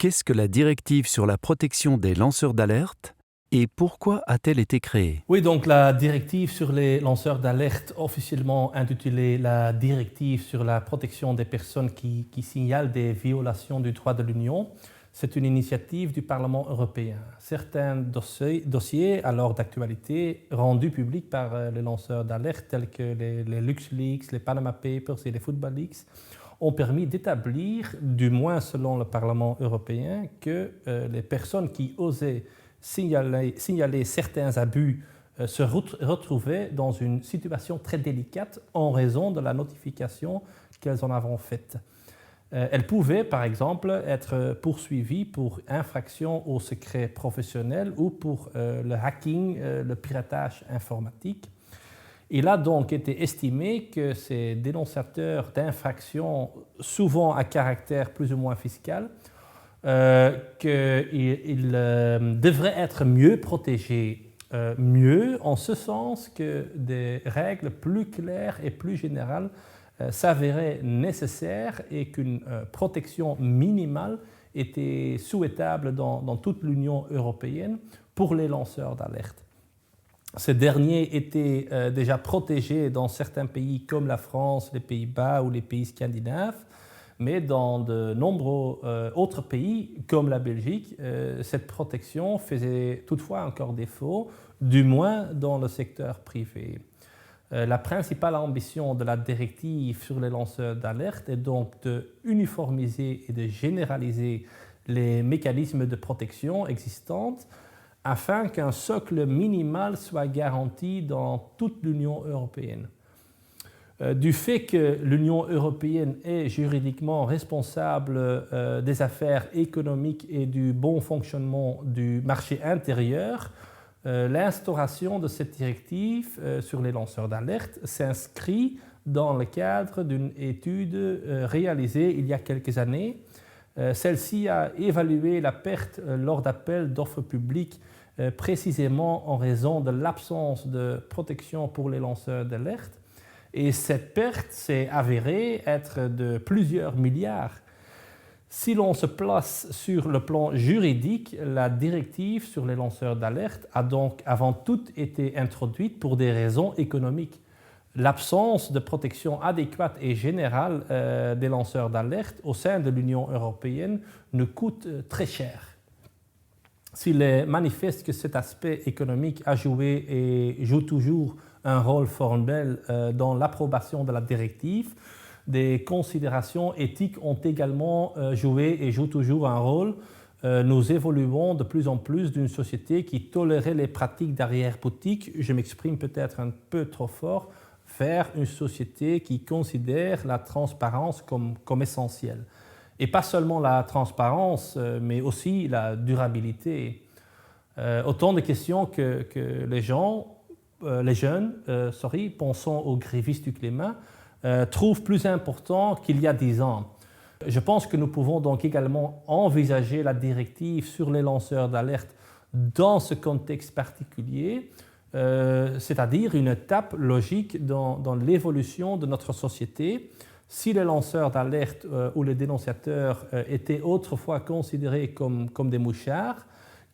Qu'est-ce que la directive sur la protection des lanceurs d'alerte et pourquoi a-t-elle été créée? Oui, donc la directive sur les lanceurs d'alerte, officiellement intitulée la directive sur la protection des personnes qui signalent des violations du droit de l'Union, c'est une initiative du Parlement européen. Certains dossiers alors d'actualité rendus publics par les lanceurs d'alerte tels que les LuxLeaks, les Panama Papers et les Football Leaks ont permis d'établir, du moins selon le Parlement européen, que les personnes qui osaient signaler certains abus se retrouvaient dans une situation très délicate en raison de la notification qu'elles en avaient faite. Elles pouvaient, par exemple, être poursuivies pour infraction au secret professionnel ou pour le hacking, le piratage informatique. Il a donc été estimé que ces dénonciateurs d'infractions, souvent à caractère plus ou moins fiscal, qu'ils devraient être mieux protégés, mieux en ce sens que des règles plus claires et plus générales s'avéraient nécessaires et qu'une protection minimale était souhaitable dans toute l'Union européenne pour les lanceurs d'alerte. Ces derniers étaient déjà protégés dans certains pays comme la France, les Pays-Bas ou les pays scandinaves, mais dans de nombreux autres pays, comme la Belgique, cette protection faisait toutefois encore défaut, du moins dans le secteur privé. La principale ambition de la directive sur les lanceurs d'alerte est donc de uniformiser et de généraliser les mécanismes de protection existants afin qu'un socle minimal soit garanti dans toute l'Union européenne. Du fait que l'Union européenne est juridiquement responsable des affaires économiques et du bon fonctionnement du marché intérieur, l'instauration de cette directive sur les lanceurs d'alerte s'inscrit dans le cadre d'une étude réalisée il y a quelques années. Celle-ci a évalué la perte lors d'appels d'offres publiques précisément en raison de l'absence de protection pour les lanceurs d'alerte. Et cette perte s'est avérée être de plusieurs milliards. Si l'on se place sur le plan juridique, la directive sur les lanceurs d'alerte a donc avant tout été introduite pour des raisons économiques. L'absence de protection adéquate et générale des lanceurs d'alerte au sein de l'Union européenne nous coûte très cher. S'il est manifeste que cet aspect économique a joué et joue toujours un rôle formel dans l'approbation de la directive, des considérations éthiques ont également joué et jouent toujours un rôle. Nous évoluons de plus en plus d'une société qui tolérait les pratiques d'arrière-boutique, je m'exprime peut-être un peu trop fort, vers une société qui considère la transparence comme essentielle. Et pas seulement la transparence, mais aussi la durabilité. Autant de questions que les jeunes, pensant aux grévistes du climat, trouvent plus important qu'il y a 10 ans. Je pense que nous pouvons donc également envisager la directive sur les lanceurs d'alerte dans ce contexte particulier, c'est-à-dire une étape logique dans l'évolution de notre société. Si les lanceurs d'alerte ou les dénonciateurs étaient autrefois considérés comme des mouchards,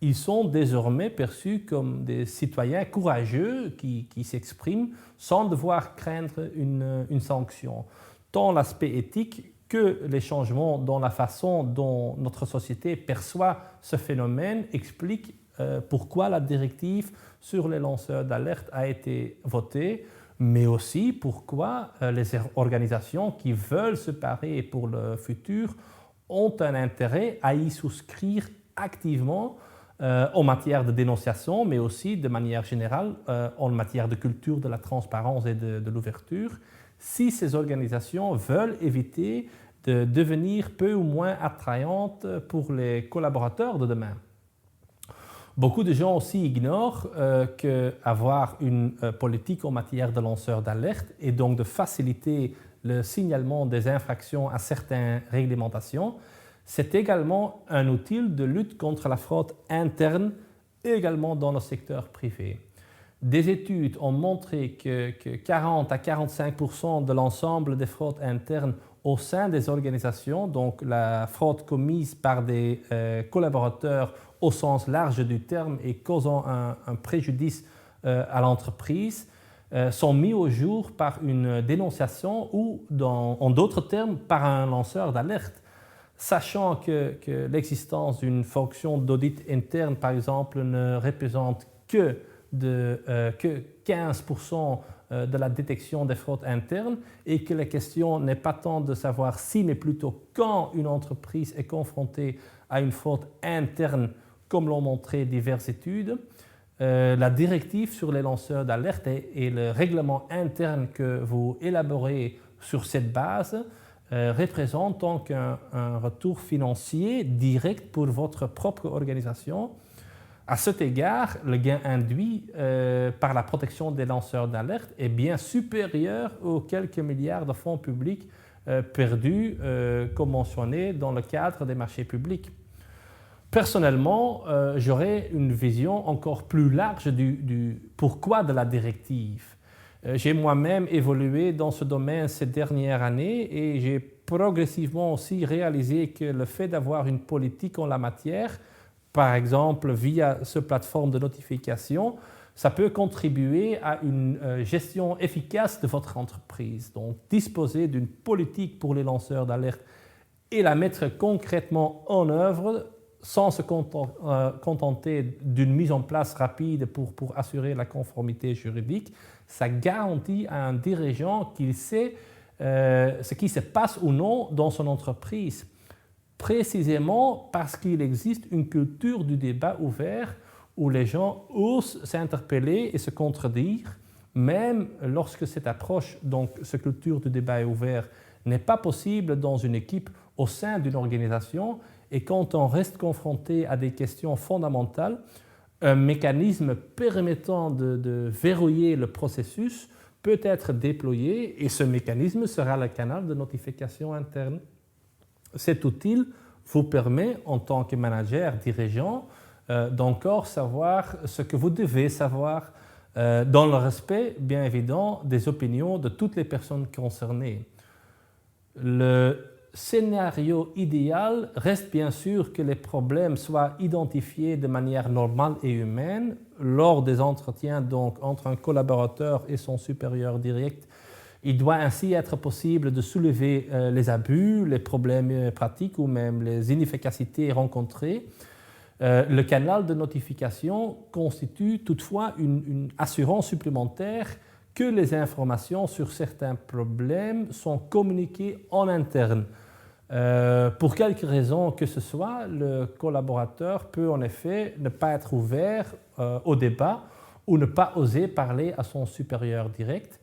ils sont désormais perçus comme des citoyens courageux qui s'expriment sans devoir craindre une sanction. Tant l'aspect éthique que les changements dans la façon dont notre société perçoit ce phénomène expliquent pourquoi la directive sur les lanceurs d'alerte a été votée, mais aussi pourquoi les organisations qui veulent se parer pour le futur ont un intérêt à y souscrire activement en matière de dénonciation, mais aussi de manière générale en matière de culture de la transparence et de l'ouverture, si ces organisations veulent éviter de devenir peu ou moins attrayantes pour les collaborateurs de demain. Beaucoup de gens aussi ignorent qu'avoir une politique en matière de lanceurs d'alerte et donc de faciliter le signalement des infractions à certaines réglementations, c'est également un outil de lutte contre la fraude interne, également dans le secteur privé. Des études ont montré que 40 à 45% de l'ensemble des fraudes internes au sein des organisations, donc la fraude commise par des collaborateurs au sens large du terme et causant un préjudice à l'entreprise, sont mis au jour par une dénonciation ou, en d'autres termes, par un lanceur d'alerte. Sachant que l'existence d'une fonction d'audit interne, par exemple, ne représente que 15% de la détection des fraudes internes et que la question n'est pas tant de savoir si, mais plutôt quand une entreprise est confrontée à une fraude interne, comme l'ont montré diverses études, la directive sur les lanceurs d'alerte et le règlement interne que vous élaborez sur cette base représente donc un retour financier direct pour votre propre organisation. À cet égard, le gain induit par la protection des lanceurs d'alerte est bien supérieur aux quelques milliards de fonds publics perdus, comme mentionné, dans le cadre des marchés publics. Personnellement, j'aurais une vision encore plus large du pourquoi de la directive. J'ai moi-même évolué dans ce domaine ces dernières années et j'ai progressivement aussi réalisé que le fait d'avoir une politique en la matière, par exemple via ce plateforme de notification, ça peut contribuer à une gestion efficace de votre entreprise. Donc, disposer d'une politique pour les lanceurs d'alerte et la mettre concrètement en œuvre sans se contenter d'une mise en place rapide pour assurer la conformité juridique, ça garantit à un dirigeant qu'il sait ce qui se passe ou non dans son entreprise. Précisément parce qu'il existe une culture du débat ouvert où les gens osent s'interpeller et se contredire, même lorsque cette approche, donc cette culture du débat ouvert, n'est pas possible dans une équipe au sein d'une organisation et quand on reste confronté à des questions fondamentales, un mécanisme permettant de verrouiller le processus peut être déployé et ce mécanisme sera le canal de notification interne. Cet outil vous permet, en tant que manager, dirigeant, d'encore savoir ce que vous devez savoir dans le respect, bien évidemment, des opinions de toutes les personnes concernées. Le scénario idéal reste bien sûr que les problèmes soient identifiés de manière normale et humaine lors des entretiens donc, entre un collaborateur et son supérieur direct. Il doit ainsi être possible de soulever les abus, les problèmes pratiques ou même les inefficacités rencontrées. Le canal de notification constitue toutefois une assurance supplémentaire que les informations sur certains problèmes sont communiquées en interne. Pour quelque raison que ce soit, le collaborateur peut en effet ne pas être ouvert au débat ou ne pas oser parler à son supérieur direct.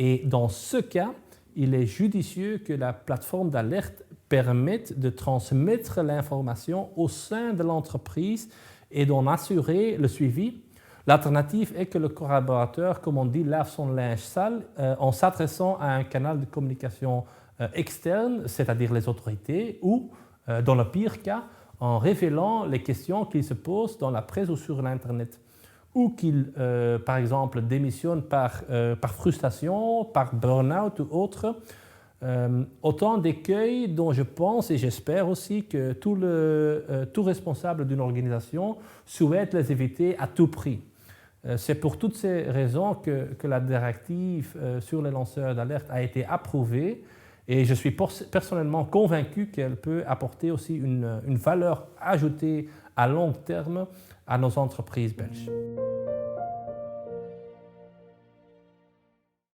Et dans ce cas, il est judicieux que la plateforme d'alerte permette de transmettre l'information au sein de l'entreprise et d'en assurer le suivi. L'alternative est que le collaborateur, comme on dit, lave son linge sale en s'adressant à un canal de communication externe, c'est-à-dire les autorités, ou, dans le pire cas, en révélant les questions qu'il se pose dans la presse ou sur l'Internet, ou qu'il, par exemple, démissionne par frustration, par burn-out ou autre. Autant d'écueils dont je pense et j'espère aussi que tout responsable d'une organisation souhaite les éviter à tout prix. C'est pour toutes ces raisons que la directive sur les lanceurs d'alerte a été approuvée et je suis personnellement convaincu qu'elle peut apporter aussi une valeur ajoutée à long terme à nos entreprises belges.